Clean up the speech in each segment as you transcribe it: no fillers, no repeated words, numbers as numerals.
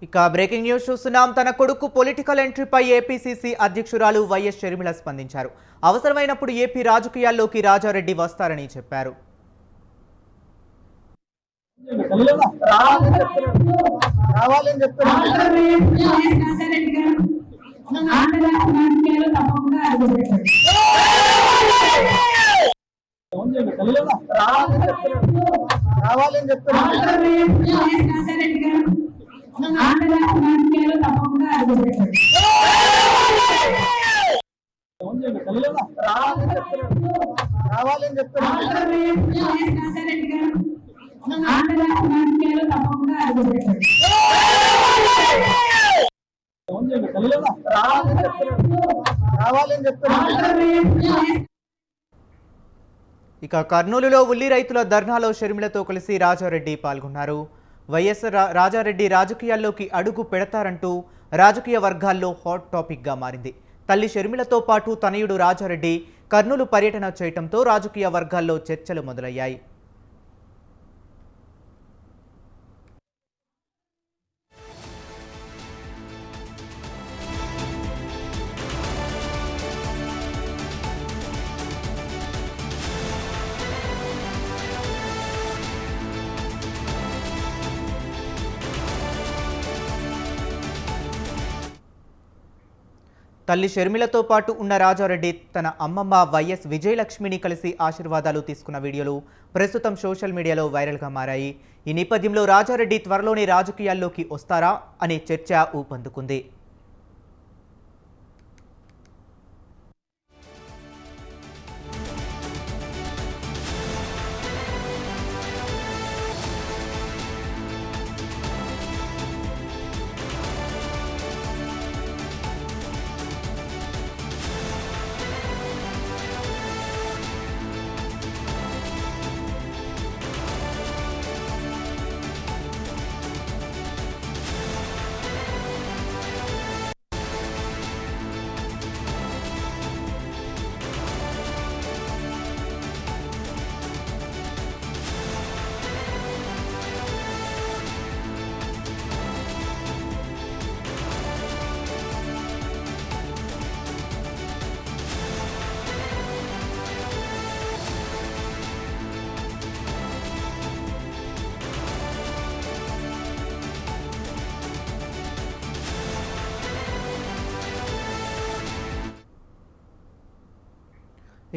ఇక breaking news చూస్తున్నాం. తన కొడుకు పొలిటికల్ ఎంట్రీపై ఏపీసీసీ అధ్యక్షురాలు వైఎస్ షర్మిల స్పందించారు. అవసరమైనప్పుడు ఏపీ రాజకీయాల్లోకి రాజారెడ్డి వస్తారని చెప్పారు. ఇక కర్నూలులో ఉల్లి రైతుల ధర్నాలో షర్మిలతో కలిసి రాజారెడ్డి పాల్గొన్నారు. వైఎస్ రాజారెడ్డి రాజకీయాల్లోకి అడుగు పెడతారంటూ రాజకీయ వర్గాల్లో హాట్ టాపిక్గా మారింది. తల్లి షర్మిలతో పాటు తనయుడు రాజారెడ్డి కర్నూలు పర్యటన చేయడంతో రాజకీయ వర్గాల్లో చర్చలు మొదలయ్యాయి. తల్లి షర్మిలతో పాటు ఉన్న రాజారెడ్డి తన అమ్మమ్మ వైఎస్ విజయలక్ష్మిని కలిసి ఆశీర్వాదాలు తీసుకున్న వీడియోలు ప్రస్తుతం సోషల్ మీడియాలో వైరల్గా మారాయి. ఈ నేపథ్యంలో రాజారెడ్డి త్వరలోనే రాజకీయాల్లోకి వస్తారా అనే చర్చ ఊపందుకుంది.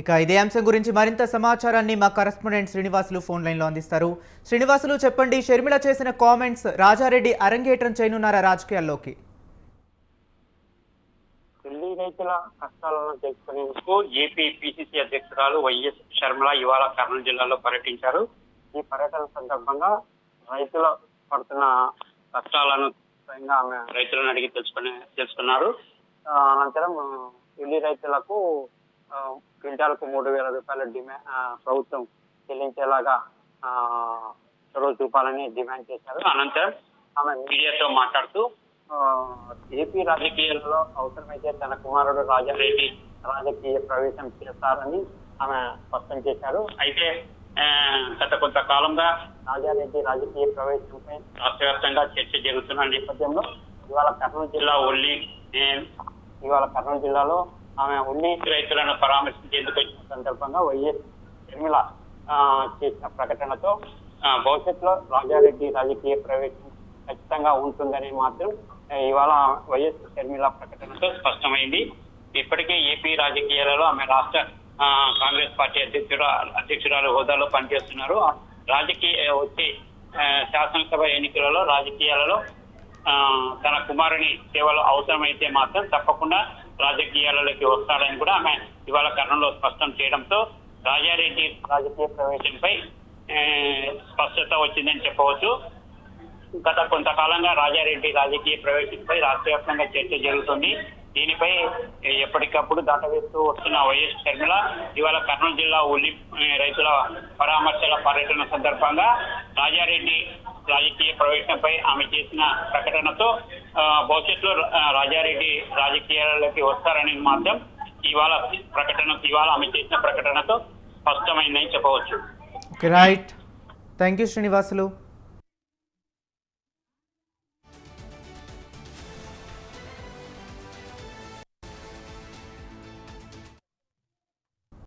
ఇక ఇదే అంశం గురించి మరింత సమాచారాన్ని మా కరెస్పాండెంట్ శ్రీనివాసులు ఫోన్ లైన్లో అందిస్తారు. శ్రీనివాసులు, చెప్పండి, షర్మిల చేసిన కామెంట్స్ రాజారెడ్డి అరంగేట్రం చేయనున్నారా రాజకీయాల్లోకి? ఢిల్లీ రైతుల కష్టాలను తెలుసుకునేందుకు ఏపీ పిసిసి అధ్యక్షురాలు వైఎస్ షర్మిల ఇవాళ కర్నూలు జిల్లాలో పర్యటించారు. ఈ పర్యటన సందర్భంగా రైతుల పడుతున్న కష్టాలను స్వయంగా ఆమె రైతులను అడిగి తెలుసుకున్నారు. అనంతరం ఢిల్లీ రైతులకు క్వింటాలకు 3,000 రూపాయల ప్రభుత్వం చెల్లించేలాగా చొరవ చూపాలని డిమాండ్ చేశారు. అనంతరం ఆమె మీడియాతో మాట్లాడుతూ ఏపీ రాజకీయాలలో అవసరమైతే తన కుమారుడు రాజారెడ్డి రాజకీయ ప్రవేశం చేస్తారని ఆమె స్పష్టం చేశారు. అయితే గత కొంతకాలంగా రాజారెడ్డి రాజకీయ ప్రవేశంపై రాష్ట్ర వ్యాప్తంగా చర్చ జరుగుతున్న నేపథ్యంలో ఇవాళ కర్నూలు జిల్లాలో ఆమె ఉల్లి రైతులను పరామర్శించేందుకు వచ్చిన సందర్భంగా వైఎస్ షర్మిల చేసిన ప్రకటనతో భవిష్యత్తులో రాజారెడ్డి రాజకీయ ప్రవేశం ఖచ్చితంగా ఉంటుందని మాత్రం ఇవాళ వైఎస్ షర్మిల ప్రకటనతో స్పష్టమైంది. ఇప్పటికే ఏపీ రాజకీయాలలో ఆమె రాష్ట్ర కాంగ్రెస్ పార్టీ అధ్యక్షురాలు హోదాలో పనిచేస్తున్నారు. వచ్చే శాసనసభ ఎన్నికలలో రాజకీయాలలో తన కుమారుని సేవలు అవసరమైతే మాత్రం తప్పకుండా రాజకీయాలలోకి వస్తాడని కూడా ఆమె ఇవాళ కర్నూలులో స్పష్టం చేయడంతో రాజారెడ్డి రాజకీయ ప్రవేశంపై స్పష్టత వచ్చిందని చెప్పవచ్చు. గత కొంతకాలంగా రాజారెడ్డి రాజకీయ ప్రవేశంపై రాష్ట్ర వ్యాప్తంగా చర్చ జరుగుతుంది. దీనిపై ఎప్పటికప్పుడు దాటవేస్తూ వస్తున్న వైఎస్ షర్మిల ఇవాళ కర్నూలు జిల్లా ఉల్లి రైతుల పరామర్శల పర్యటన సందర్భంగా రాజారెడ్డి రాజకీయ ప్రవేశంపై ఆమె చేసిన ప్రకటనతో భవిష్యత్తులో రాజారెడ్డి రాజకీయాలలోకి వస్తారని మాత్రం ఇవాళ ఆమె చేసిన ప్రకటనతో స్పష్టమైందని చెప్పవచ్చు. Right, thank you Srinivasulu.